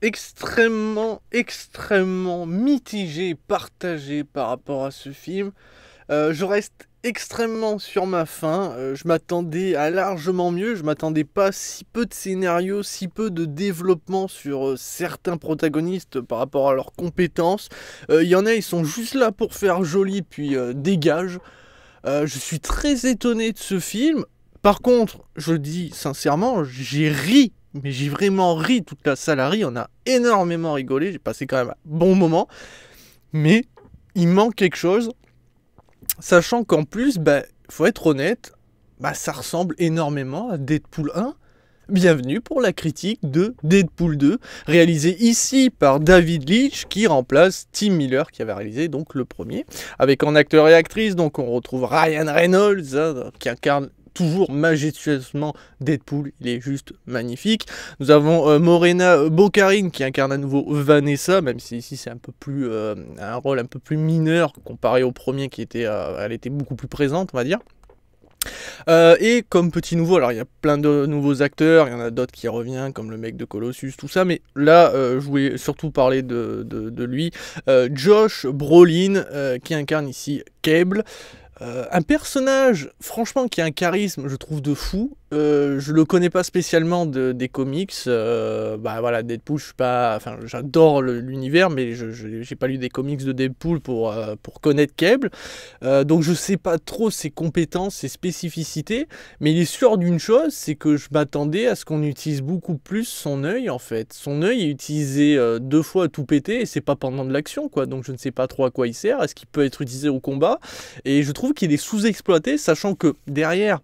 extrêmement mitigé, partagé par rapport à ce film. Je reste extrêmement sur ma faim. Je m'attendais à largement mieux. Je m'attendais pas à si peu de scénario, si peu de développement sur certains protagonistes par rapport à leurs compétences. Il y en a, ils sont juste là pour faire joli, puis dégage. Je suis très étonné de ce film. Par contre, je le dis sincèrement, j'ai ri. Mais j'ai vraiment ri, toute la salle a ri, on a énormément rigolé, j'ai passé quand même un bon moment. Mais il manque quelque chose. Sachant qu'en plus, faut être honnête, ça ressemble énormément à Deadpool 1. Bienvenue pour la critique de Deadpool 2, réalisé ici par David Leitch, qui remplace Tim Miller, qui avait réalisé donc le premier. Avec en acteur et actrice, donc on retrouve Ryan Reynolds, qui incarne toujours majestueusement Deadpool, il est juste magnifique. Nous avons Morena Baccarin qui incarne à nouveau Vanessa, même si ici c'est un peu plus un rôle un peu plus mineur comparé au premier qui était, elle était beaucoup plus présente, on va dire. Et comme petit nouveau, alors il y a plein de nouveaux acteurs, il y en a d'autres qui reviennent, comme le mec de Colossus, tout ça, mais là, je voulais surtout parler de lui. Josh Brolin, qui incarne ici Cable. Un personnage, franchement, qui a un charisme, je trouve, de fou. Je le connais pas spécialement des comics. Voilà, Deadpool, je suis pas, enfin, j'adore l'univers, mais j'ai pas lu des comics de Deadpool pour connaître Cable. Donc je sais pas trop ses compétences, ses spécificités, mais il est sûr d'une chose, c'est que je m'attendais à ce qu'on utilise beaucoup plus son œil, en fait. Son œil est utilisé 2 fois à tout péter, et c'est pas pendant de l'action, quoi. Donc je ne sais pas trop à quoi il sert. Est-ce qu'il peut être utilisé au combat? Et je trouve qu'il est sous-exploité, sachant que derrière,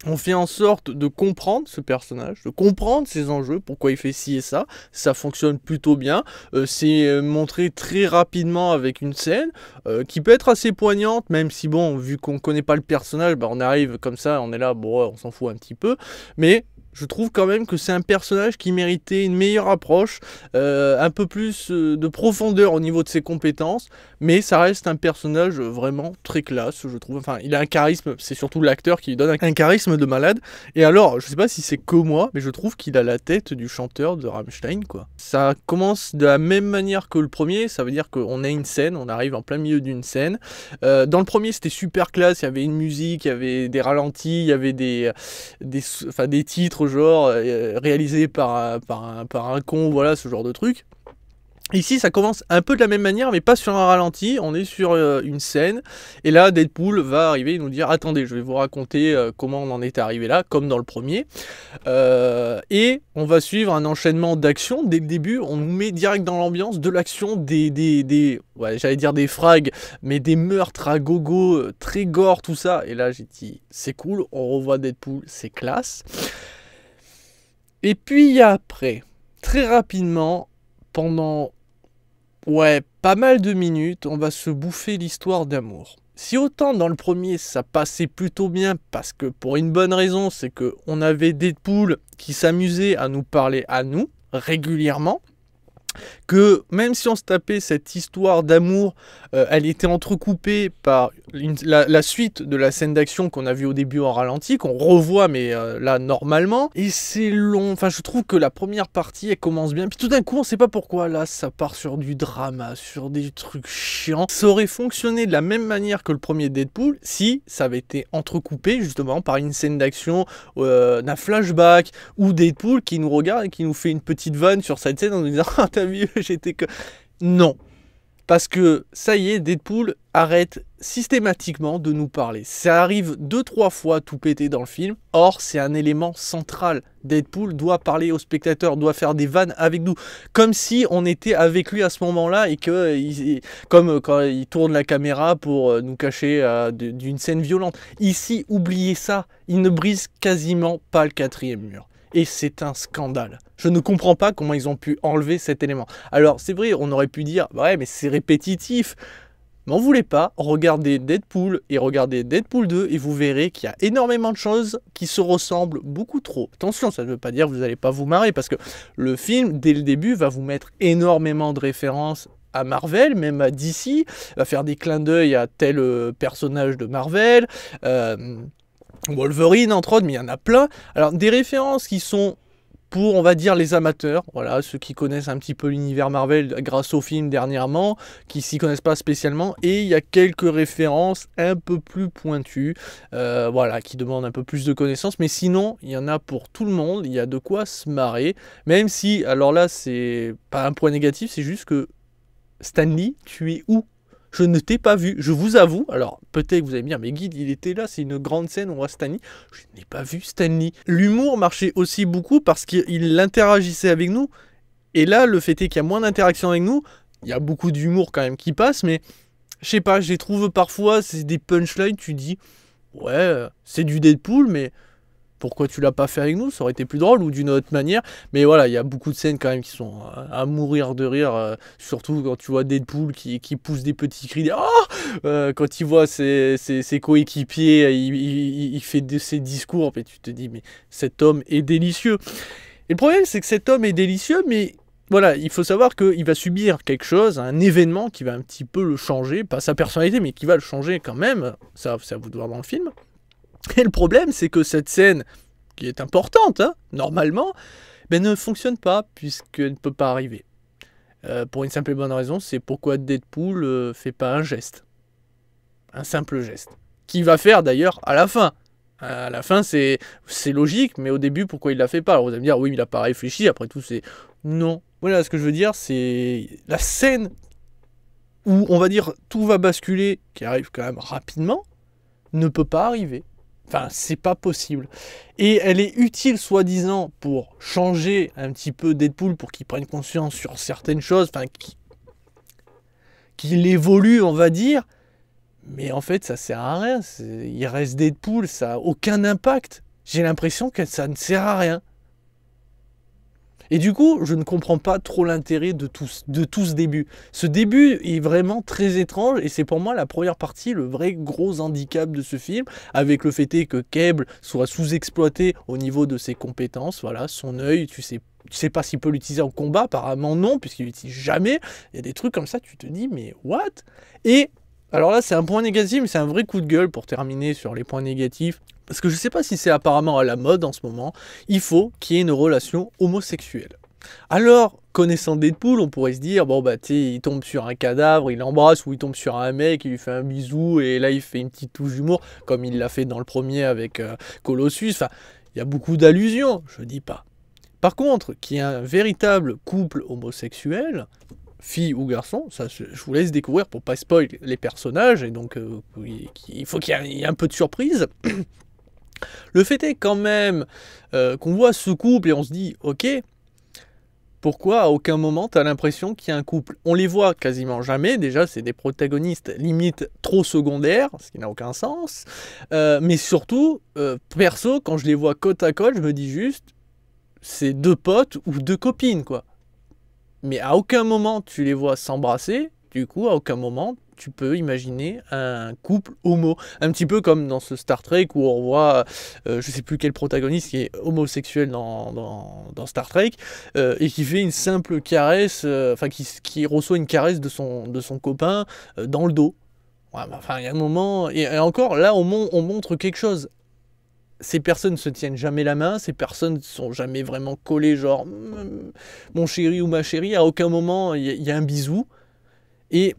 on fait en sorte de comprendre ce personnage, de comprendre ses enjeux, pourquoi il fait ci et ça. Ça fonctionne plutôt bien. C'est montré très rapidement avec une scène qui peut être assez poignante, même si bon, vu qu'on connaît pas le personnage, on arrive comme ça, on est là, bon, on s'en fout un petit peu. Mais je trouve quand même que c'est un personnage qui méritait une meilleure approche, un peu plus de profondeur au niveau de ses compétences, mais ça reste un personnage vraiment très classe, je trouve. Enfin, il a un charisme, c'est surtout l'acteur qui lui donne un charisme de malade. Et alors, je sais pas si c'est que moi, mais je trouve qu'il a la tête du chanteur de Rammstein, quoi. Ça commence de la même manière que le premier, ça veut dire qu'on a une scène, on arrive en plein milieu d'une scène. Dans le premier, c'était super classe, il y avait une musique, il y avait des ralentis, il y avait des titres genre réalisés par un con, voilà, ce genre de truc. Ici, ça commence un peu de la même manière, mais pas sur un ralenti, on est sur une scène, et là, Deadpool va arriver et nous dire « Attendez, je vais vous raconter comment on en est arrivé là, comme dans le premier. » Et on va suivre un enchaînement d'actions. Dès le début, on nous met direct dans l'ambiance de l'action, ouais, j'allais dire des frags, mais des meurtres à gogo, très gore, tout ça. Et là, j'ai dit « C'est cool, on revoit Deadpool, c'est classe. » Et puis après, très rapidement, pendant pas mal de minutes, on va se bouffer l'histoire d'amour. Si autant dans le premier ça passait plutôt bien, parce que pour une bonne raison, c'est qu'on avait Deadpool qui s'amusait à nous parler à nous, régulièrement, que même si on se tapait cette histoire d'amour, elle était entrecoupée par la suite de la scène d'action qu'on a vue au début en ralenti, qu'on revoit mais là normalement, et c'est long. Enfin, je trouve que la première partie elle commence bien, puis tout d'un coup on sait pas pourquoi là ça part sur du drama, sur des trucs chiants. Ça aurait fonctionné de la même manière que le premier Deadpool si ça avait été entrecoupé justement par une scène d'action, d'un flashback, ou Deadpool qui nous regarde et qui nous fait une petite vanne sur cette scène en nous disant « Ah, t'as vu, j'étais que... » Non. Parce que, ça y est, Deadpool arrête systématiquement de nous parler. Ça arrive 2-3 fois tout péter dans le film. Or, c'est un élément central. Deadpool doit parler au spectateur, doit faire des vannes avec nous. Comme si on était avec lui à ce moment-là et que, comme quand il tourne la caméra pour nous cacher d'une scène violente. Ici, oubliez ça. Il ne brise quasiment pas le 4e mur. Et c'est un scandale. Je ne comprends pas comment ils ont pu enlever cet élément. Alors, c'est vrai, on aurait pu dire, ouais, mais c'est répétitif. M'en voulez pas, regardez Deadpool et regardez Deadpool 2 et vous verrez qu'il y a énormément de choses qui se ressemblent beaucoup trop. Attention, ça ne veut pas dire que vous n'allez pas vous marrer, parce que le film, dès le début, va vous mettre énormément de références à Marvel, même à DC, va faire des clins d'œil à tel personnage de Marvel, Wolverine entre autres, mais il y en a plein. Alors des références qui sont pour, on va dire, les amateurs, voilà, ceux qui connaissent un petit peu l'univers Marvel grâce au film dernièrement, qui s'y connaissent pas spécialement, et il y a quelques références un peu plus pointues, voilà, qui demandent un peu plus de connaissances, mais sinon, il y en a pour tout le monde, il y a de quoi se marrer, même si, alors là, c'est pas un point négatif, c'est juste que Stan Lee, tu es où? Je ne t'ai pas vu, je vous avoue. Alors, peut-être que vous allez me dire, mais Guide, il était là, c'est une grande scène, on voit Stan Lee. Je n'ai pas vu Stan Lee. L'humour marchait aussi beaucoup parce qu'il interagissait avec nous. Et là, le fait est qu'il y a moins d'interaction avec nous. Il y a beaucoup d'humour quand même qui passe, mais je sais pas, je les trouve parfois, c'est des punchlines, tu dis, ouais, c'est du Deadpool, mais pourquoi tu l'as pas fait avec nous? Ça aurait été plus drôle ou d'une autre manière. Mais voilà, il y a beaucoup de scènes quand même qui sont à mourir de rire. Surtout quand tu vois Deadpool qui pousse des petits cris. Quand il voit ses coéquipiers, il fait ses discours. Et tu te dis, mais cet homme est délicieux. Et le problème, c'est que cet homme est délicieux, mais voilà, il faut savoir qu'il va subir quelque chose, un événement qui va un petit peu le changer. Pas sa personnalité, mais qui va le changer quand même. Ça c'est à vous de voir dans le film. Et le problème, c'est que cette scène, qui est importante, hein, normalement, ben, ne fonctionne pas, puisqu'elle ne peut pas arriver. Pour une simple et bonne raison, c'est pourquoi Deadpool fait pas un geste. Un simple geste. Qu'il va faire d'ailleurs à la fin. À la fin, c'est logique, mais au début, pourquoi il la fait pas? Alors vous allez me dire, oui, mais il a pas réfléchi, après tout, c'est... Non. Voilà, ce que je veux dire, c'est la scène où, on va dire, tout va basculer, qui arrive quand même rapidement, ne peut pas arriver. Enfin, c'est pas possible. Et elle est utile, soi-disant, pour changer un petit peu Deadpool, pour qu'il prenne conscience sur certaines choses, enfin, qu'il évolue, on va dire. Mais en fait, ça sert à rien. Il reste Deadpool, ça n'a aucun impact. J'ai l'impression que ça ne sert à rien. Et du coup, je ne comprends pas trop l'intérêt de tout ce début. Ce début est vraiment très étrange et c'est pour moi la première partie, le vrai gros handicap de ce film, avec le fait que Cable soit sous-exploité au niveau de ses compétences, voilà, son œil, tu sais pas s'il peut l'utiliser en combat, apparemment non, puisqu'il l'utilise jamais. Il y a des trucs comme ça, tu te dis, mais what? Et alors là, c'est un point négatif, mais c'est un vrai coup de gueule pour terminer sur les points négatifs. Parce que je ne sais pas si c'est apparemment à la mode en ce moment, il faut qu'il y ait une relation homosexuelle. Alors, connaissant Deadpool, on pourrait se dire, bon bah tu sais, il tombe sur un cadavre, il l'embrasse, ou il tombe sur un mec, il lui fait un bisou, et là il fait une petite touche d'humour, comme il l'a fait dans le premier avec Colossus. Enfin, il y a beaucoup d'allusions, je dis pas. Par contre, qu'il y ait un véritable couple homosexuel, fille ou garçon, ça je vous laisse découvrir pour pas spoil les personnages, et donc il faut qu'il y ait un peu de surprise. Le fait est quand même qu'on voit ce couple et on se dit, ok, pourquoi à aucun moment tu as l'impression qu'il y a un couple? On les voit quasiment jamais, déjà c'est des protagonistes limite trop secondaires, ce qui n'a aucun sens, mais surtout, perso, quand je les vois côte à côte, je me dis juste, c'est deux potes ou deux copines, quoi. Mais à aucun moment tu les vois s'embrasser, du coup à aucun moment tu peux imaginer un couple homo. Un petit peu comme dans ce Star Trek où on voit, je sais plus quel protagoniste qui est homosexuel dans Star Trek, et qui fait une simple caresse, enfin qui reçoit une caresse de son copain dans le dos. Ouais, bah, enfin il y a un moment, et encore là on montre quelque chose. Ces personnes ne se tiennent jamais la main, ces personnes ne sont jamais vraiment collées, genre mon chéri ou ma chérie, à aucun moment il y a un bisou. Et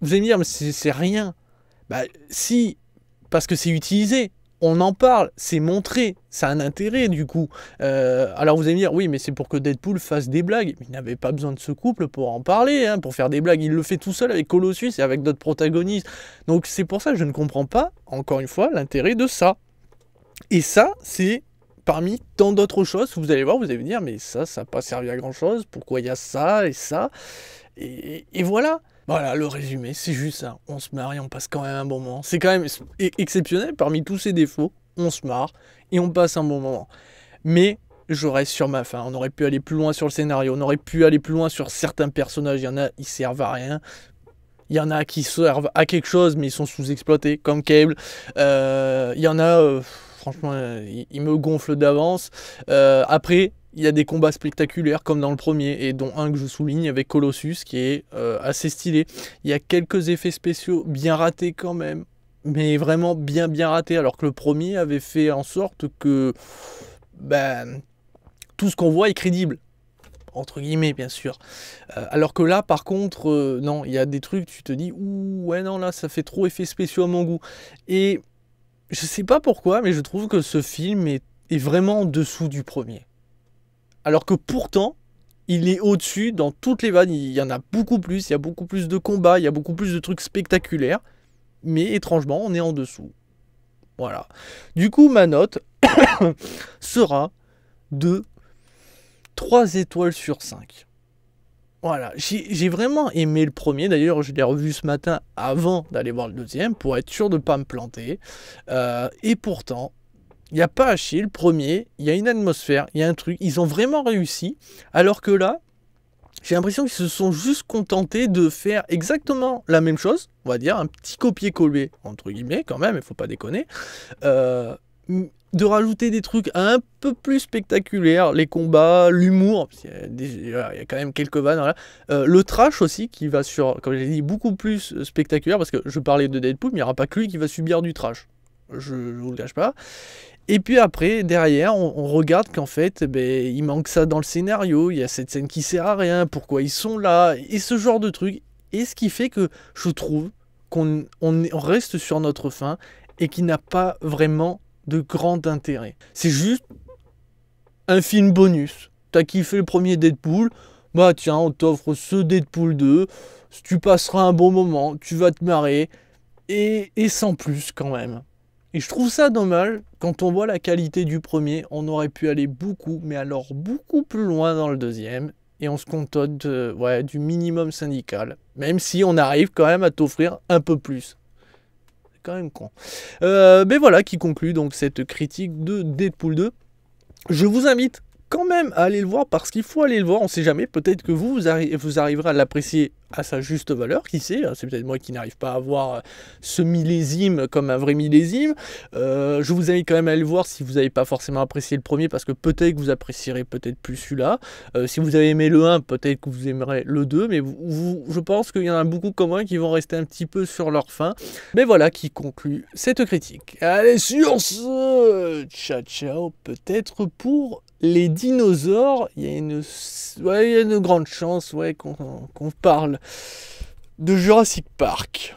vous allez me dire, mais c'est rien. Bah si, parce que c'est utilisé, on en parle, c'est montré, ça a un intérêt du coup. Alors vous allez me dire, oui mais c'est pour que Deadpool fasse des blagues. Mais il n'avait pas besoin de ce couple pour en parler, hein, pour faire des blagues. Il le fait tout seul avec Colossus et avec d'autres protagonistes. Donc c'est pour ça que je ne comprends pas, encore une fois, l'intérêt de ça. Et ça, c'est parmi tant d'autres choses, vous allez voir, vous allez me dire, mais ça n'a pas servi à grand chose, pourquoi il y a ça et ça, et voilà. Voilà, le résumé, c'est juste ça, on se marre et on passe quand même un bon moment. C'est quand même exceptionnel, parmi tous ces défauts, on se marre et on passe un bon moment. Mais je reste sur ma faim, on aurait pu aller plus loin sur le scénario, on aurait pu aller plus loin sur certains personnages, il y en a, ils servent à rien. Il y en a qui servent à quelque chose, mais ils sont sous-exploités, comme Cable. Il y en a, franchement, ils me gonflent d'avance. Après, il y a des combats spectaculaires, comme dans le premier, et dont un que je souligne avec Colossus, qui est assez stylé. Il y a quelques effets spéciaux bien ratés quand même, mais vraiment bien ratés, alors que le premier avait fait en sorte que... Ben, tout ce qu'on voit est crédible. Entre guillemets, bien sûr. Alors que là, par contre, non, il y a des trucs, tu te dis, ouh, ouais, non, là, ça fait trop effets spéciaux à mon goût. Et je sais pas pourquoi, mais je trouve que ce film est vraiment en dessous du premier. Alors que pourtant, il est au-dessus dans toutes les vannes. Il y en a beaucoup plus, il y a beaucoup plus de combats, il y a beaucoup plus de trucs spectaculaires. Mais étrangement, on est en dessous. Voilà. Du coup, ma note sera de 3 étoiles sur 5. Voilà, j'ai vraiment aimé le premier. D'ailleurs, je l'ai revu ce matin avant d'aller voir le deuxième pour être sûr de ne pas me planter. Et pourtant, il n'y a pas à chier. Le premier, il y a une atmosphère, il y a un truc. Ils ont vraiment réussi. Alors que là, j'ai l'impression qu'ils se sont juste contentés de faire exactement la même chose. On va dire un petit copier-coller, entre guillemets, quand même, il ne faut pas déconner. De rajouter des trucs un peu plus spectaculaires, les combats, l'humour, il y a quand même quelques vannes, voilà. Le trash aussi, qui va sur, comme j'ai dit, beaucoup plus spectaculaire, parce que je parlais de Deadpool, mais il n'y aura pas que lui qui va subir du trash, je ne vous le cache pas. Et puis après, derrière, on regarde qu'en fait, il manque ça dans le scénario, il y a cette scène qui sert à rien, pourquoi ils sont là, et ce genre de trucs, et ce qui fait que je trouve qu'on reste sur notre faim, et qui n'a pas vraiment de grand intérêt. C'est juste un film bonus. T'as kiffé le premier Deadpool, bah tiens, on t'offre ce Deadpool 2, tu passeras un bon moment, tu vas te marrer, et sans plus quand même. Et je trouve ça dommage, quand on voit la qualité du premier, on aurait pu aller beaucoup, mais alors beaucoup plus loin dans le deuxième, et on se contente du minimum syndical, même si on arrive quand même à t'offrir un peu plus. Quand même con. Mais voilà qui conclut donc cette critique de Deadpool 2. Je vous invite quand même à aller le voir parce qu'il faut aller le voir, on sait jamais, peut-être que vous arriverez à l'apprécier à sa juste valeur, qui sait, c'est peut-être moi qui n'arrive pas à voir ce millésime comme un vrai millésime. Je vous invite quand même à aller le voir si vous n'avez pas forcément apprécié le premier, parce que peut-être que vous apprécierez peut-être plus celui-là. Si vous avez aimé le 1, peut-être que vous aimerez le 2, mais je pense qu'il y en a beaucoup comme moi qui vont rester un petit peu sur leur faim. Mais voilà qui conclut cette critique. Allez, sur ce, ciao ciao, peut-être pour les dinosaures, il y a une grande chance qu'on parle de Jurassic Park.